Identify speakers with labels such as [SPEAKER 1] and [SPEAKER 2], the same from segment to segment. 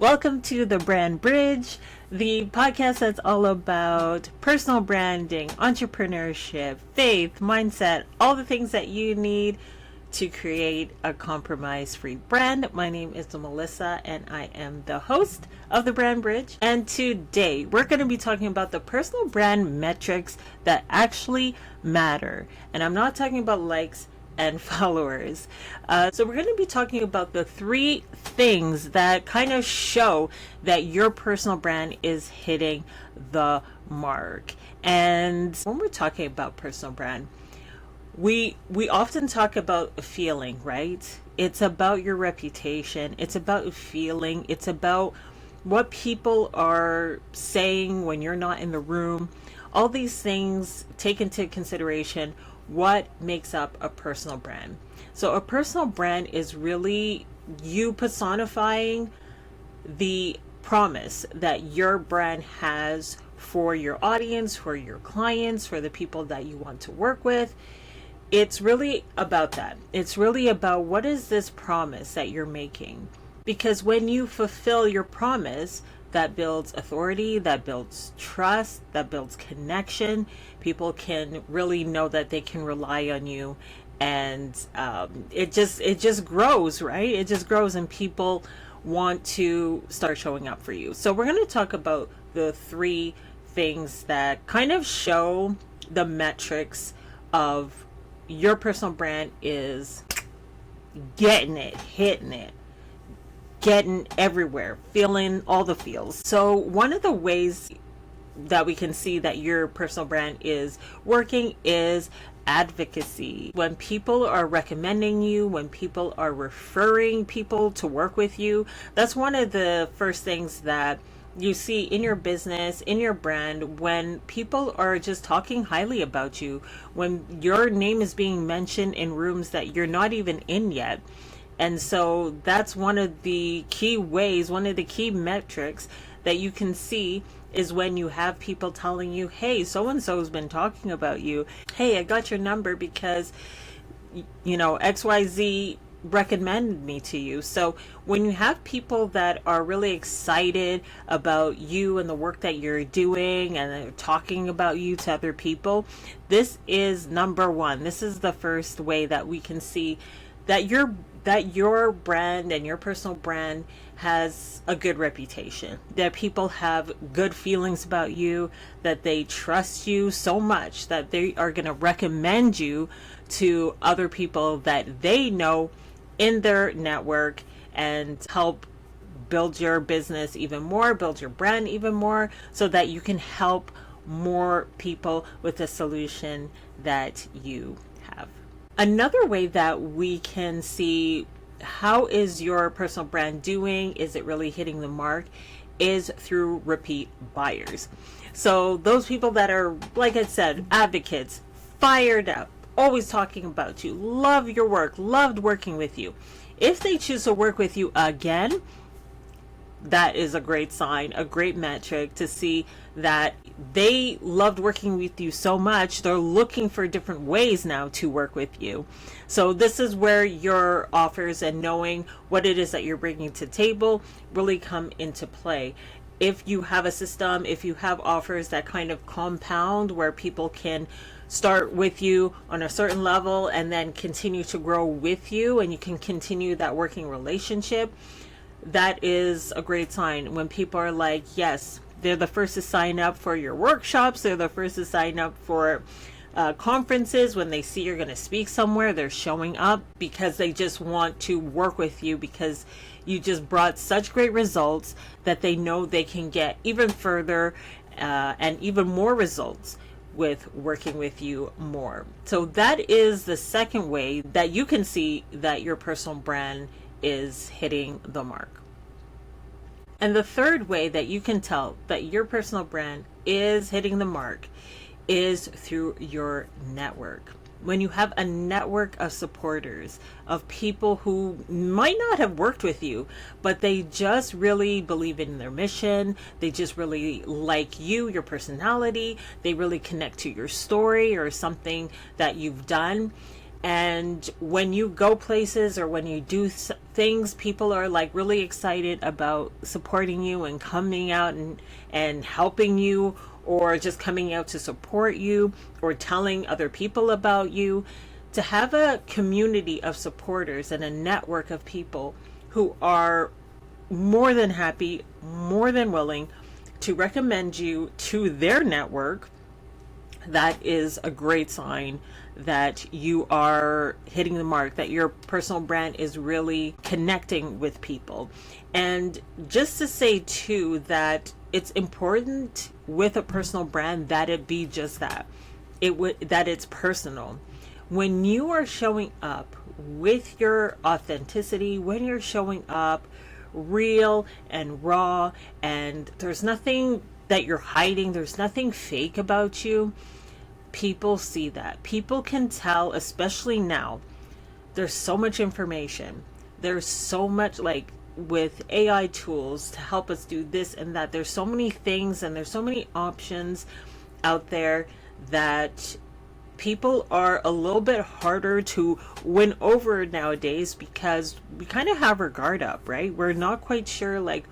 [SPEAKER 1] Welcome to the Brand Bridge, the podcast that's all about personal branding, entrepreneurship, faith, mindset, all the things that you need to create a compromise-free brand. My name is Melissa and I am the host of the Brand Bridge. And today we're going to be talking about the personal brand metrics that actually matter. And I'm not talking about likes and followers. So we're going to be talking about the three things that kind of show that your personal brand is hitting the mark. And when we're talking about personal brand, we often talk about a feeling, right? It's about your reputation. It's about feeling. It's about what people are saying when you're not in the room. All these things take into consideration what makes up a personal brand. So a personal brand is really you personifying the promise that your brand has for your audience, for your clients, for the people that you want to work with. It's really about that. It's really about what is this promise that you're making? Because when you fulfill your promise, that builds authority, that builds trust, that builds connection. People can really know that they can rely on you, and it just grows, right? It just grows, and people want to start showing up for you. So we're going to talk about the three things that kind of show the metrics of your personal brand is getting it, hitting it, getting everywhere, feeling all the feels. So one of the ways that we can see that your personal brand is working is advocacy. When people are recommending you, when people are referring people to work with you, that's one of the first things that you see in your business, in your brand, when people are just talking highly about you, when your name is being mentioned in rooms that you're not even in yet. And so that's one of the key ways, one of the key metrics that you can see is when you have people telling you, hey, so-and-so's been talking about you. Hey, I got your number because, XYZ recommended me to you. So when you have people that are really excited about you and the work that you're doing and they're talking about you to other people, this is number one. This is the first way that we can see that your brand and your personal brand has a good reputation, that people have good feelings about you, that they trust you so much that they are going to recommend you to other people that they know in their network and help build your business even more, build your brand even more, so that you can help more people with the solution that you have. Another way that we can see how is your personal brand doing, is it really hitting the mark, is through repeat buyers. So those people that are, like I said, advocates, fired up, always talking about you, love your work, loved working with you. If they choose to work with you again, that is a great sign, a great metric to see that they loved working with you so much, they're looking for different ways now to work with you. So this is where your offers and knowing what it is that you're bringing to the table really come into play. If you have a system, if you have offers that kind of compound where people can start with you on a certain level and then continue to grow with you, and you can continue that working relationship, that is a great sign. When people are like, yes, they're the first to sign up for your workshops, they're the first to sign up for conferences. When they see you're going to speak somewhere, they're showing up because they just want to work with you, because you just brought such great results that they know they can get even further and even more results with working with you more. So that is the second way that you can see that your personal brand is hitting the mark. And the third way that you can tell that your personal brand is hitting the mark is through your network. When you have a network of supporters, of people who might not have worked with you, but they just really believe in their mission, they just really like you, your personality, they really connect to your story or something that you've done, And when you go places or when you do things, people are like really excited about supporting you and coming out and helping you, or just coming out to support you or telling other people about you. To have a community of supporters and a network of people who are more than happy, more than willing to recommend you to their network, that is a great sign that you are hitting the mark, that your personal brand is really connecting with people. And just to say too, that it's important with a personal brand that it be just that. That it's personal. When you are showing up with your authenticity, when you're showing up real and raw, and there's nothing that you're hiding, there's nothing fake about you, people see that. People can tell, especially now. There's so much information. There's so much, like with AI tools to help us do this and that. There's so many things and there's so many options out there that people are a little bit harder to win over nowadays, because we kind of have our guard up, right? We're not quite sure, like,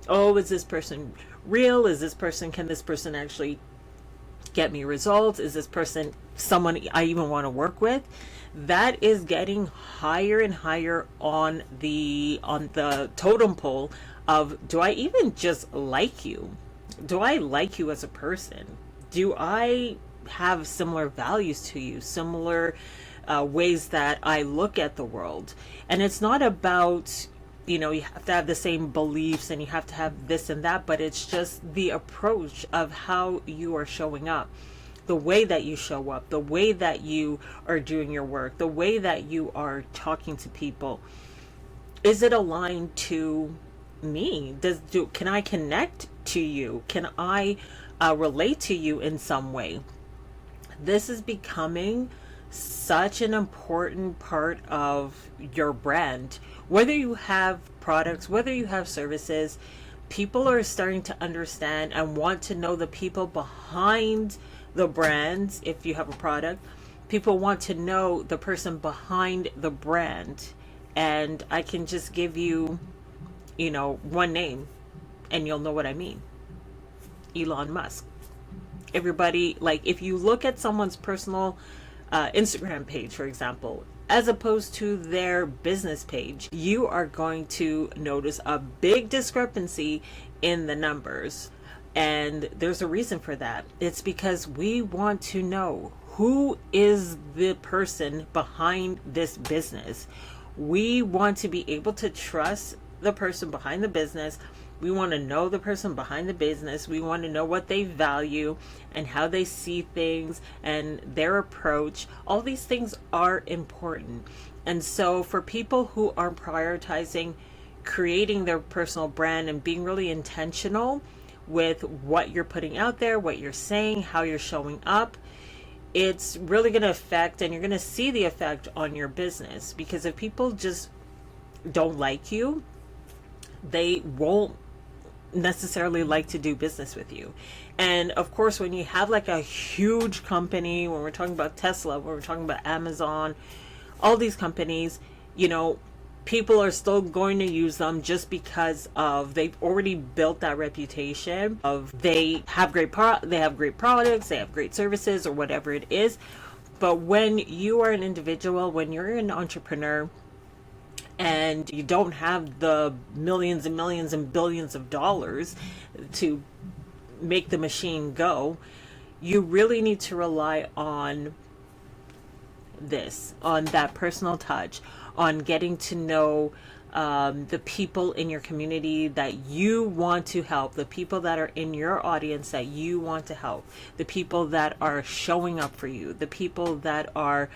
[SPEAKER 1] oh, is this person real? Can this person actually get me results? Is this person someone I even want to work with? That is getting higher and higher on the totem pole of, do I even just like you? Do I like you as a person? Do I have similar values to you, similar ways that I look at the world? And it's not about, you have to have the same beliefs and you have to have this and that, but it's just the approach of how you are showing up, the way that you show up, the way that you are doing your work, the way that you are talking to people. Is it aligned to me? Can I connect to you? Can I relate to you in some way? This is becoming such an important part of your brand. Whether you have products, whether you have services, people are starting to understand and want to know the people behind the brands. If you have a product, people want to know the person behind the brand. And I can just give you, one name and you'll know what I mean. Elon Musk. Everybody, like, if you look at someone's personal Instagram page, for example, as opposed to their business page, you are going to notice a big discrepancy in the numbers. And there's a reason for that. It's because we want to know who is the person behind this business. We want to be able to trust the person behind the business. We want to know the person behind the business. We want to know what they value and how they see things and their approach. All these things are important. And so for people who are prioritizing creating their personal brand and being really intentional with what you're putting out there, what you're saying, how you're showing up, it's really going to affect, and you're going to see the effect on your business. Because if people just don't like you, they won't necessarily like to do business with you. And of course, when you have like a huge company, when we're talking about Tesla, when we're talking about Amazon, all these companies, people are still going to use them just because of they've already built that reputation of they have great products, they have great services, or whatever it is. But when you are an individual, when you're an entrepreneur, and you don't have the millions and millions and billions of dollars to make the machine go, you really need to rely on that personal touch, on getting to know the people in your community that you want to help, the people that are in your audience that you want to help, the people that are showing up for you, the people that are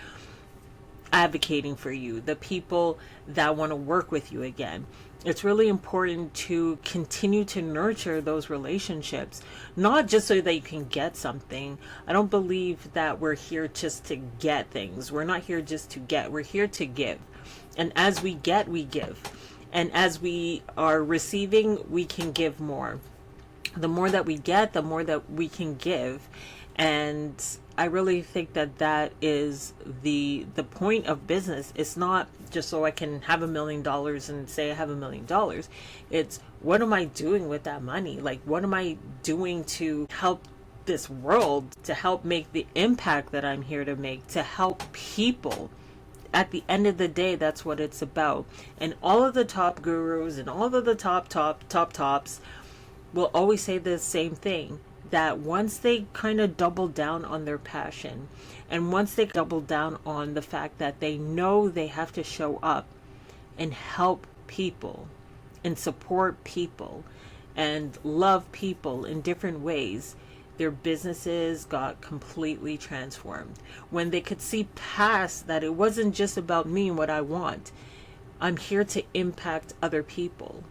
[SPEAKER 1] advocating for you, the people that want to work with you again. It's really important to continue to nurture those relationships, not just so that you can get something. I don't believe that we're here just to get things. We're not here just to get. We're here to give. And as we get, we give. And as we are receiving, we can give more. The more that we get, the more that we can give. And I really think that that is the point of business. It's not just so I can have $1 million and say I have $1 million. It's, what am I doing with that money? Like, what am I doing to help this world, to help make the impact that I'm here to make, to help people? At the end of the day, that's what it's about. And all of the top gurus and all of the tops will always say the same thing, that once they kind of double down on their passion, and once they double down on the fact that they know they have to show up and help people and support people and love people in different ways, their businesses got completely transformed. When they could see past that, it wasn't just about me and what I want. I'm here to impact other people.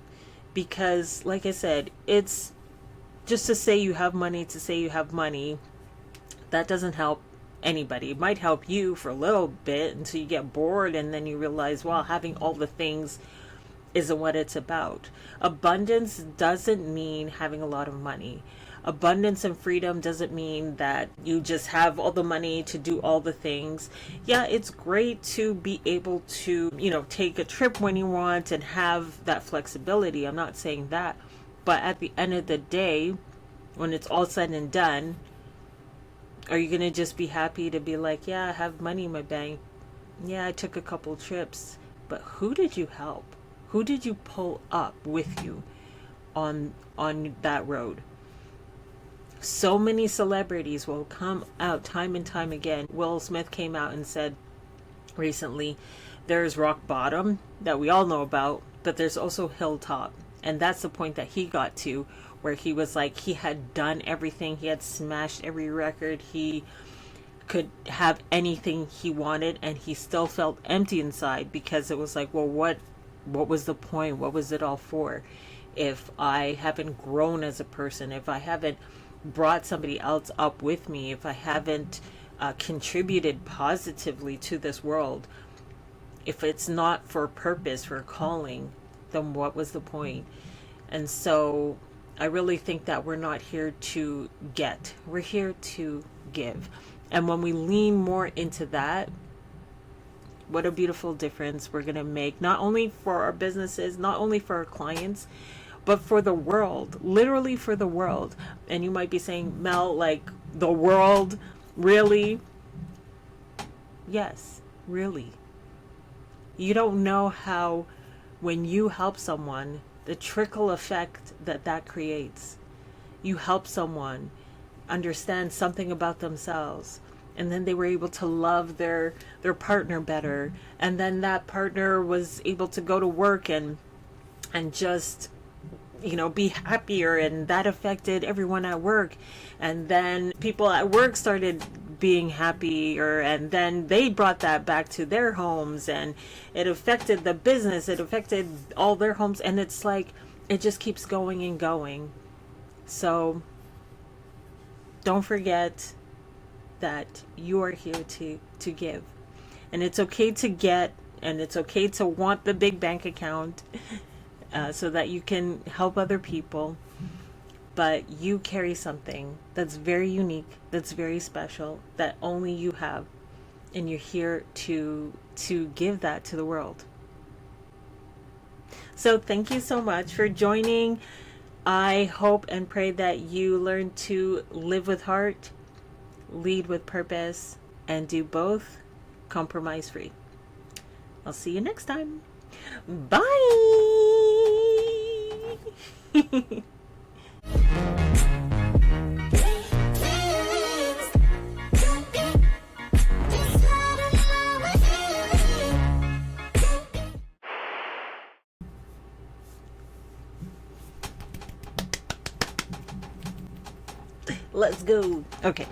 [SPEAKER 1] Because, like I said, it's just to say you have money, to say you have money, that doesn't help anybody. It might help you for a little bit until you get bored, and then you realize, well, having all the things isn't what it's about. Abundance doesn't mean having a lot of money. Abundance and freedom doesn't mean that you just have all the money to do all the things. Yeah, it's great to be able to, take a trip when you want and have that flexibility. I'm not saying that. But at the end of the day, when it's all said and done, are you going to just be happy to be like, yeah, I have money in my bank. Yeah, I took a couple trips. But who did you help? Who did you pull up with you on that road? So many celebrities will come out time and time again. Will Smith came out and said recently, there's rock bottom that we all know about, but there's also hilltop. And that's the point that he got to, where he was like, he had done everything. He had smashed every record. He could have anything he wanted, and he still felt empty inside, because it was like, well, what was the point? What was it all for? If I haven't grown as a person, if I haven't brought somebody else up with me, if I haven't contributed positively to this world, if it's not for purpose, for calling, then what was the point? And so I really think that we're not here to get, we're here to give. And when we lean more into that, what a beautiful difference we're going to make, not only for our businesses, not only for our clients, but for the world, literally for the world. And you might be saying, Mel, like, the world, really? Yes, really. You don't know how, when you help someone, the trickle effect that creates. You help someone understand something about themselves, and then they were able to love their partner better, and then that partner was able to go to work and just be happier, and that affected everyone at work, and then people at work started being happier, and then they brought that back to their homes, and it affected the business, it affected all their homes, and it's like it just keeps going and going. So don't forget that you are here to give, and it's okay to get, and it's okay to want the big bank account so that you can help other people. But you carry something that's very unique, that's very special, that only you have, and you're here to give that to the world. So thank you so much for joining. I hope and pray that you learn to live with heart, lead with purpose, and do both compromise free. I'll see you next time. Bye. Let's go. Okay.